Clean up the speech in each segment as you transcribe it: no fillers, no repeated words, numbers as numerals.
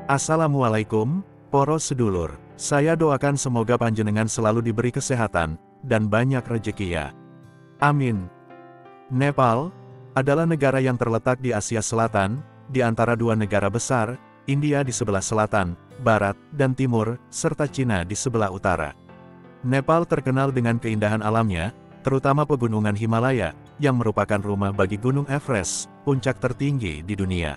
Assalamualaikum, poro sedulur. Saya doakan semoga panjenengan selalu diberi kesehatan, dan banyak rezeki ya. Amin. Nepal adalah negara yang terletak di Asia Selatan, di antara dua negara besar, India di sebelah selatan, barat, dan timur, serta Cina di sebelah utara. Nepal terkenal dengan keindahan alamnya, terutama pegunungan Himalaya, yang merupakan rumah bagi Gunung Everest, puncak tertinggi di dunia.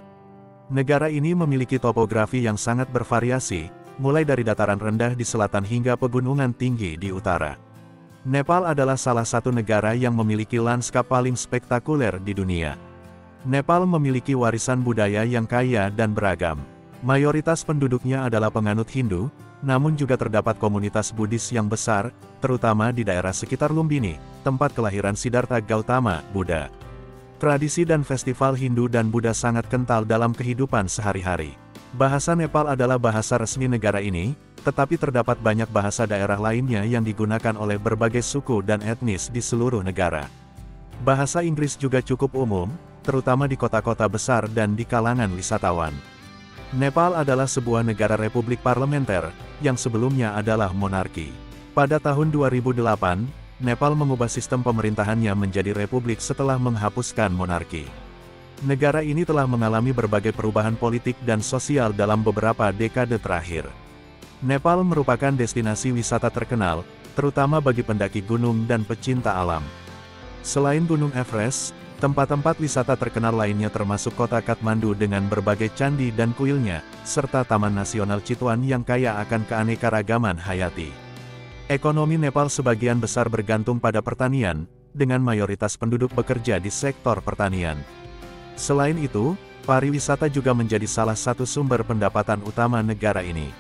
Negara ini memiliki topografi yang sangat bervariasi, mulai dari dataran rendah di selatan hingga pegunungan tinggi di utara. Nepal adalah salah satu negara yang memiliki lanskap paling spektakuler di dunia. Nepal memiliki warisan budaya yang kaya dan beragam. Mayoritas penduduknya adalah penganut Hindu, namun juga terdapat komunitas Buddhis yang besar, terutama di daerah sekitar Lumbini, tempat kelahiran Siddhartha Gautama, Buddha. Tradisi dan festival Hindu dan Buddha sangat kental dalam kehidupan sehari-hari. Bahasa Nepal adalah bahasa resmi negara ini, tetapi terdapat banyak bahasa daerah lainnya yang digunakan oleh berbagai suku dan etnis di seluruh negara. Bahasa Inggris juga cukup umum, terutama di kota-kota besar dan di kalangan wisatawan. Nepal adalah sebuah negara republik parlementer, yang sebelumnya adalah monarki. Pada tahun 2008, Nepal mengubah sistem pemerintahannya menjadi republik setelah menghapuskan monarki. Negara ini telah mengalami berbagai perubahan politik dan sosial dalam beberapa dekade terakhir. Nepal merupakan destinasi wisata terkenal, terutama bagi pendaki gunung dan pecinta alam. Selain Gunung Everest, tempat-tempat wisata terkenal lainnya termasuk kota Kathmandu dengan berbagai candi dan kuilnya, serta Taman Nasional Chitwan yang kaya akan keanekaragaman hayati. Ekonomi Nepal sebagian besar bergantung pada pertanian, dengan mayoritas penduduk bekerja di sektor pertanian. Selain itu, pariwisata juga menjadi salah satu sumber pendapatan utama negara ini.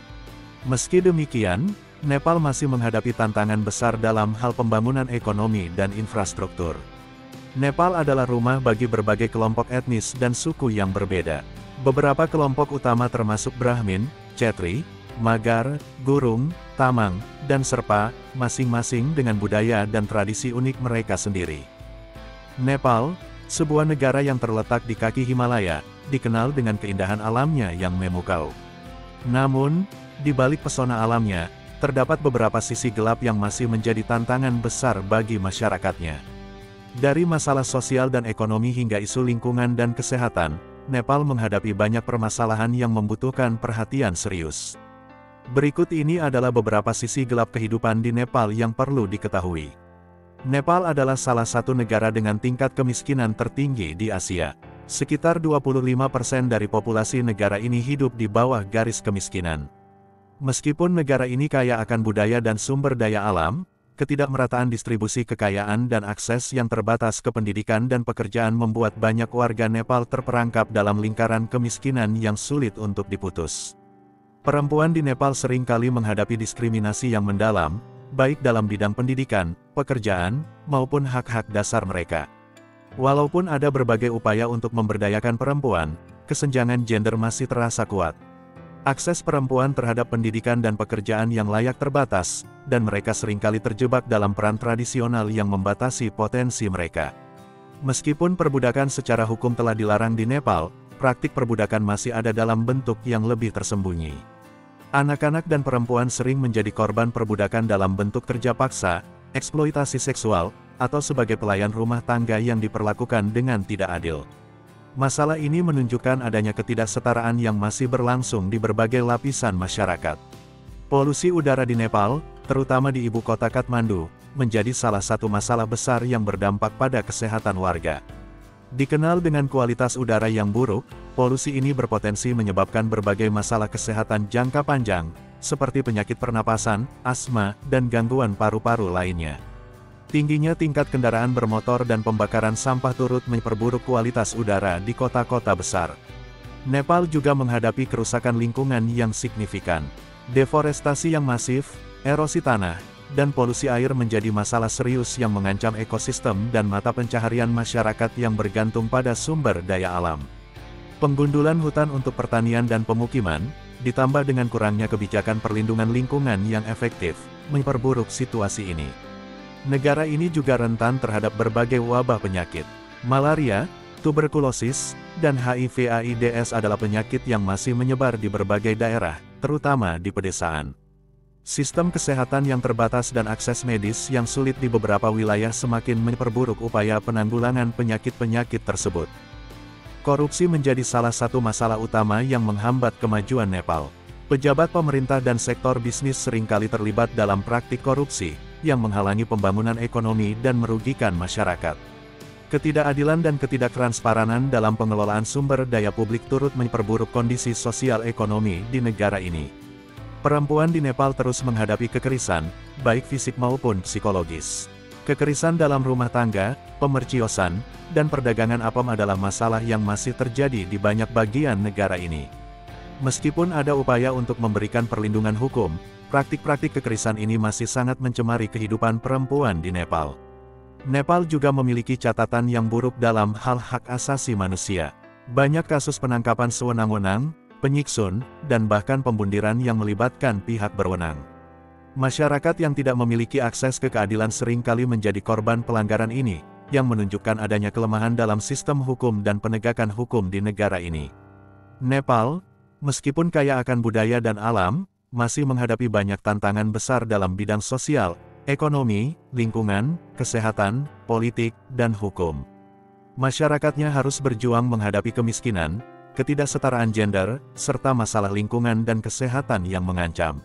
Meski demikian, Nepal masih menghadapi tantangan besar dalam hal pembangunan ekonomi dan infrastruktur. Nepal adalah rumah bagi berbagai kelompok etnis dan suku yang berbeda. Beberapa kelompok utama termasuk Brahmin, Chetri, Magar, Gurung, Tamang, dan Serpa, masing-masing dengan budaya dan tradisi unik mereka sendiri. Nepal, sebuah negara yang terletak di kaki Himalaya, dikenal dengan keindahan alamnya yang memukau. Namun, di balik pesona alamnya, terdapat beberapa sisi gelap yang masih menjadi tantangan besar bagi masyarakatnya. Dari masalah sosial dan ekonomi hingga isu lingkungan dan kesehatan, Nepal menghadapi banyak permasalahan yang membutuhkan perhatian serius. Berikut ini adalah beberapa sisi gelap kehidupan di Nepal yang perlu diketahui. Nepal adalah salah satu negara dengan tingkat kemiskinan tertinggi di Asia. Sekitar 25% dari populasi negara ini hidup di bawah garis kemiskinan. Meskipun negara ini kaya akan budaya dan sumber daya alam, ketidakmerataan distribusi kekayaan dan akses yang terbatas ke pendidikan dan pekerjaan membuat banyak warga Nepal terperangkap dalam lingkaran kemiskinan yang sulit untuk diputus. Perempuan di Nepal seringkali menghadapi diskriminasi yang mendalam, baik dalam bidang pendidikan, pekerjaan, maupun hak-hak dasar mereka. Walaupun ada berbagai upaya untuk memberdayakan perempuan, kesenjangan gender masih terasa kuat. Akses perempuan terhadap pendidikan dan pekerjaan yang layak terbatas, dan mereka seringkali terjebak dalam peran tradisional yang membatasi potensi mereka. Meskipun perbudakan secara hukum telah dilarang di Nepal, praktik perbudakan masih ada dalam bentuk yang lebih tersembunyi. Anak-anak dan perempuan sering menjadi korban perbudakan dalam bentuk kerja paksa, eksploitasi seksual, atau sebagai pelayan rumah tangga yang diperlakukan dengan tidak adil. Masalah ini menunjukkan adanya ketidaksetaraan yang masih berlangsung di berbagai lapisan masyarakat. Polusi udara di Nepal, terutama di ibu kota Kathmandu, menjadi salah satu masalah besar yang berdampak pada kesehatan warga. Dikenal dengan kualitas udara yang buruk, polusi ini berpotensi menyebabkan berbagai masalah kesehatan jangka panjang, seperti penyakit pernapasan, asma, dan gangguan paru-paru lainnya. Tingginya tingkat kendaraan bermotor dan pembakaran sampah turut memperburuk kualitas udara di kota-kota besar. Nepal juga menghadapi kerusakan lingkungan yang signifikan. Deforestasi yang masif, erosi tanah, dan polusi air menjadi masalah serius yang mengancam ekosistem dan mata pencaharian masyarakat yang bergantung pada sumber daya alam. Penggundulan hutan untuk pertanian dan pemukiman, ditambah dengan kurangnya kebijakan perlindungan lingkungan yang efektif, memperburuk situasi ini. Negara ini juga rentan terhadap berbagai wabah penyakit. Malaria, Tuberkulosis dan HIV/AIDS adalah penyakit yang masih menyebar di berbagai daerah, terutama di pedesaan. Sistem kesehatan yang terbatas dan akses medis yang sulit di beberapa wilayah semakin memperburuk upaya penanggulangan penyakit-penyakit tersebut. Korupsi menjadi salah satu masalah utama yang menghambat kemajuan Nepal. Pejabat pemerintah dan sektor bisnis seringkali terlibat dalam praktik korupsi, yang menghalangi pembangunan ekonomi dan merugikan masyarakat. Ketidakadilan dan ketidaktransparan dalam pengelolaan sumber daya publik turut memperburuk kondisi sosial ekonomi di negara ini. Perempuan di Nepal terus menghadapi kekerasan, baik fisik maupun psikologis. Kekerasan dalam rumah tangga, pemerciosan, dan perdagangan apam adalah masalah yang masih terjadi di banyak bagian negara ini. Meskipun ada upaya untuk memberikan perlindungan hukum, praktik-praktik kekerasan ini masih sangat mencemari kehidupan perempuan di Nepal. Nepal juga memiliki catatan yang buruk dalam hal hak asasi manusia. Banyak kasus penangkapan sewenang-wenang, penyiksun, dan bahkan pembundiran yang melibatkan pihak berwenang. Masyarakat yang tidak memiliki akses ke keadilan seringkali menjadi korban pelanggaran ini, yang menunjukkan adanya kelemahan dalam sistem hukum dan penegakan hukum di negara ini. Nepal, meskipun kaya akan budaya dan alam, masih menghadapi banyak tantangan besar dalam bidang sosial, ekonomi, lingkungan, kesehatan, politik, dan hukum. Masyarakatnya harus berjuang menghadapi kemiskinan, ketidaksetaraan gender, serta masalah lingkungan dan kesehatan yang mengancam.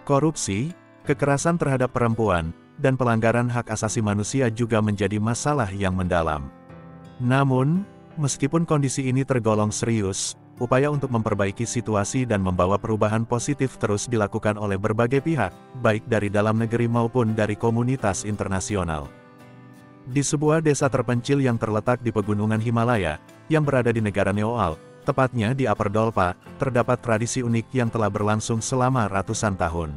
Korupsi, kekerasan terhadap perempuan, dan pelanggaran hak asasi manusia juga menjadi masalah yang mendalam. Namun, meskipun kondisi ini tergolong serius, upaya untuk memperbaiki situasi dan membawa perubahan positif terus dilakukan oleh berbagai pihak, baik dari dalam negeri maupun dari komunitas internasional. Di sebuah desa terpencil yang terletak di pegunungan Himalaya, yang berada di negara Nepal, tepatnya di Upper Dolpa, terdapat tradisi unik yang telah berlangsung selama ratusan tahun.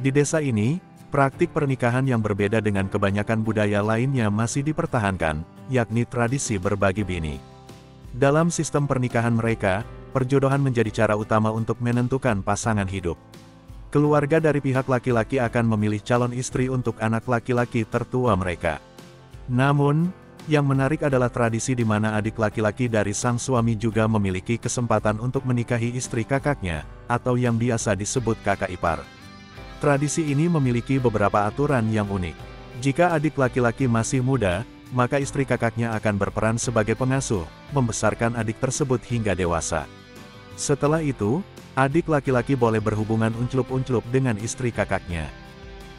Di desa ini, praktik pernikahan yang berbeda dengan kebanyakan budaya lainnya masih dipertahankan, yakni tradisi berbagi bini. Dalam sistem pernikahan mereka, perjodohan menjadi cara utama untuk menentukan pasangan hidup. Keluarga dari pihak laki-laki akan memilih calon istri untuk anak laki-laki tertua mereka. Namun, yang menarik adalah tradisi di mana adik laki-laki dari sang suami juga memiliki kesempatan untuk menikahi istri kakaknya, atau yang biasa disebut kakak ipar. Tradisi ini memiliki beberapa aturan yang unik. Jika adik laki-laki masih muda, maka istri kakaknya akan berperan sebagai pengasuh, membesarkan adik tersebut hingga dewasa. Setelah itu, adik laki-laki boleh berhubungan unclup-unclup dengan istri kakaknya.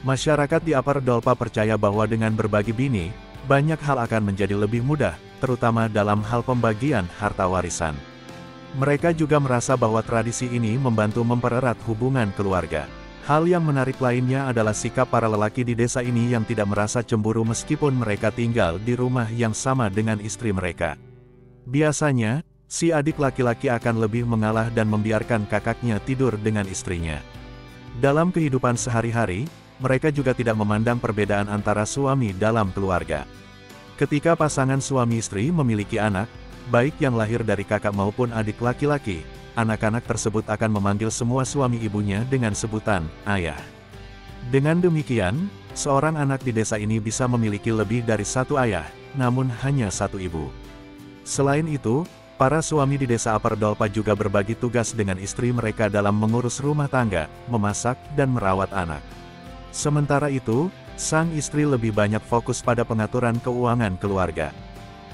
Masyarakat di Upper Dolpa percaya bahwa dengan berbagi bini, banyak hal akan menjadi lebih mudah, terutama dalam hal pembagian harta warisan. Mereka juga merasa bahwa tradisi ini membantu mempererat hubungan keluarga. Hal yang menarik lainnya adalah sikap para lelaki di desa ini yang tidak merasa cemburu meskipun mereka tinggal di rumah yang sama dengan istri mereka. Biasanya, si adik laki-laki akan lebih mengalah dan membiarkan kakaknya tidur dengan istrinya. Dalam kehidupan sehari-hari, mereka juga tidak memandang perbedaan antara suami dalam keluarga. Ketika pasangan suami istri memiliki anak, baik yang lahir dari kakak maupun adik laki-laki, anak-anak tersebut akan memanggil semua suami ibunya dengan sebutan ayah. Dengan demikian, seorang anak di desa ini bisa memiliki lebih dari satu ayah, namun hanya satu ibu. Selain itu, para suami di desa Upper Dolpa juga berbagi tugas dengan istri mereka dalam mengurus rumah tangga, memasak, dan merawat anak. Sementara itu, sang istri lebih banyak fokus pada pengaturan keuangan keluarga.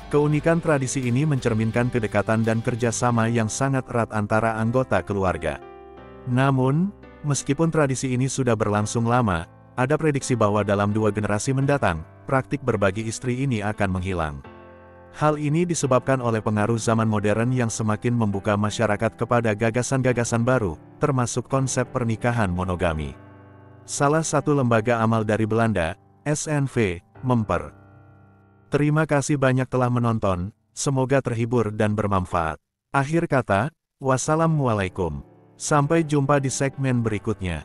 Keunikan tradisi ini mencerminkan kedekatan dan kerjasama yang sangat erat antara anggota keluarga. Namun, meskipun tradisi ini sudah berlangsung lama, ada prediksi bahwa dalam 2 generasi mendatang, praktik berbagi istri ini akan menghilang. Hal ini disebabkan oleh pengaruh zaman modern yang semakin membuka masyarakat kepada gagasan-gagasan baru, termasuk konsep pernikahan monogami. Salah satu lembaga amal dari Belanda, SNV, memper. Terima kasih banyak telah menonton, semoga terhibur dan bermanfaat. Akhir kata, wassalamualaikum. Sampai jumpa di segmen berikutnya.